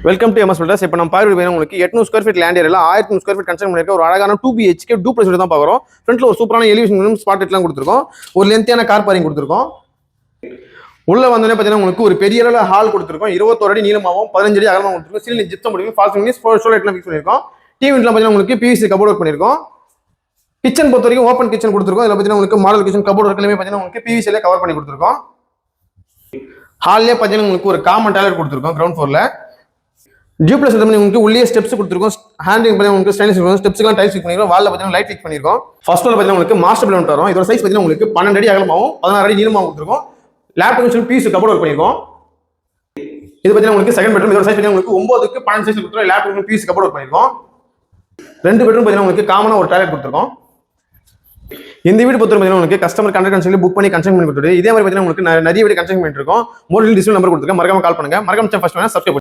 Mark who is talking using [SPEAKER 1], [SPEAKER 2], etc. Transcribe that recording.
[SPEAKER 1] Welcome to MS filters. இப்போ நம்ம பார்வை உங்களுக்கு 800 ஸ்கொயர் ஃபீட் லேண்ட் ஏரியாவில் 1300 ஸ்கொயர் ஃபீட் கன்ஸ்ட்ரக்ட் பண்ணிருக்க ஒரு அழகான 2 BHK டூப்ளெக்ஸ் வீடு தான் பார்க்குறோம். ஃப்ரண்ட்ல ஒரு சூப்பரான எலிவேஷன் ஸ்பாட் எல்லாம் கொடுத்துருக்கோம். ஒரு லென்த்தியான கார் பார்க்கிங் கொடுத்துருக்கோம். உள்ள வந்தோடனே பார்த்தீங்கன்னா உங்களுக்கு ஒரு பெரிய அளவில் ஹால் கொடுத்துருக்கோம். 21 அடி நீளமாகவும் 15 அடி அகலமாக கொடுத்துருக்கோம். சீலிங் ஜிப்சம் முடியும் ஃபால்ஸ் பண்ணி ஸ்டோர் லைட்லாம் ஃபிக்ஸ் பண்ணியிருக்கோம். டிவி பார்த்தீங்கன்னா உங்களுக்கு PVC கபோர்ட் ஒர்க் பண்ணியிருக்கோம். கிச்சன் பொறுத்த வரைக்கும் ஓப்பன் கிச்சன் கொடுத்துருக்கோம். இதில் பார்த்தீங்கன்னா உங்களுக்கு மாடல் கிச்சன் கபோர்ட் ஒர்க் எல்லாமே பார்த்தீங்கன்னா உங்களுக்கு PVC கவர் பண்ணி கொடுத்துருக்கோம். ஹால்லே பார்த்தீங்கன்னா உங்களுக்கு ஒரு காமன் டாய்லெட் கொடுத்துருக்கோம் கிரவுண்ட் ஃப்ளோர்ல. டியூப்ளெக்ஸ் உங்களுக்கு உள்ளே ஸ்டெப்ஸ் கொடுத்துருக்கோம். ஹேண்டிங் பண்ணி உங்களுக்கு ஸ்டைலிஷ் ஸ்டெப்ஸ்லாம் டைல்ஸ் ஃபிக்ஸ் பண்ணிருக்கோம். வால்ல பார்த்தீங்கன்னா லைட் ஃபிக்ஸ் பண்ணிருக்கோம். ஃபர்ஸ்ட் ஃப்ளோர் பார்த்தீங்கன்னா உங்களுக்கு மாஸ்டர் பெட்ரூம் வரும். இதோட சைஸ் பார்த்தீங்கன்னா உங்களுக்கு 12 அடி அகலமாகவும் 16 அடி நீளமாகவும் கொடுத்துருக்கோம். லேப்டாப் PVC கபோர்ட் ஒர்க் பண்ணிருக்கோம். இது பார்த்தீங்கன்னா உங்களுக்கு செகண்ட் பெட்ரூம். இதோட சைஸ் பார்த்தீங்கன்னா உங்களுக்கு 9க்கு 12 சைஸ் கொடுத்துருக்கோம். லேப்டாப் PVC கபோர்ட் ஒர்க் பண்ணிருக்கோம். ரெண்டு பெட்ரூம் பார்த்தீங்கன்னா உங்களுக்கு காமனா ஒரு டாய்லெட் கொடுத்துருக்கோம். இந்த வீடு பொறுத்த வரைக்கும் உங்களுக்கு கஸ்டமர் கான்டாக்ட் சொல்லி புக் பண்ணி கன்ஸ்ட்ரக்ட் பண்ணி கொடுத்துட்டு இதே மாதிரி பார்த்தீங்கன்னா உங்களுக்கு நிறைய வீடு கன்ஸ்ட்ரக்ட் பண்ணிட்டு இருக்கோம். மோர் டிஸ்பிளே நம்பர் கொடுத்துருக்கேன். மறக்காம கால் பண்ணுங்க. மறக்காம ஃபர்ஸ்ட் வேணா சப்ஸ்கிரைப்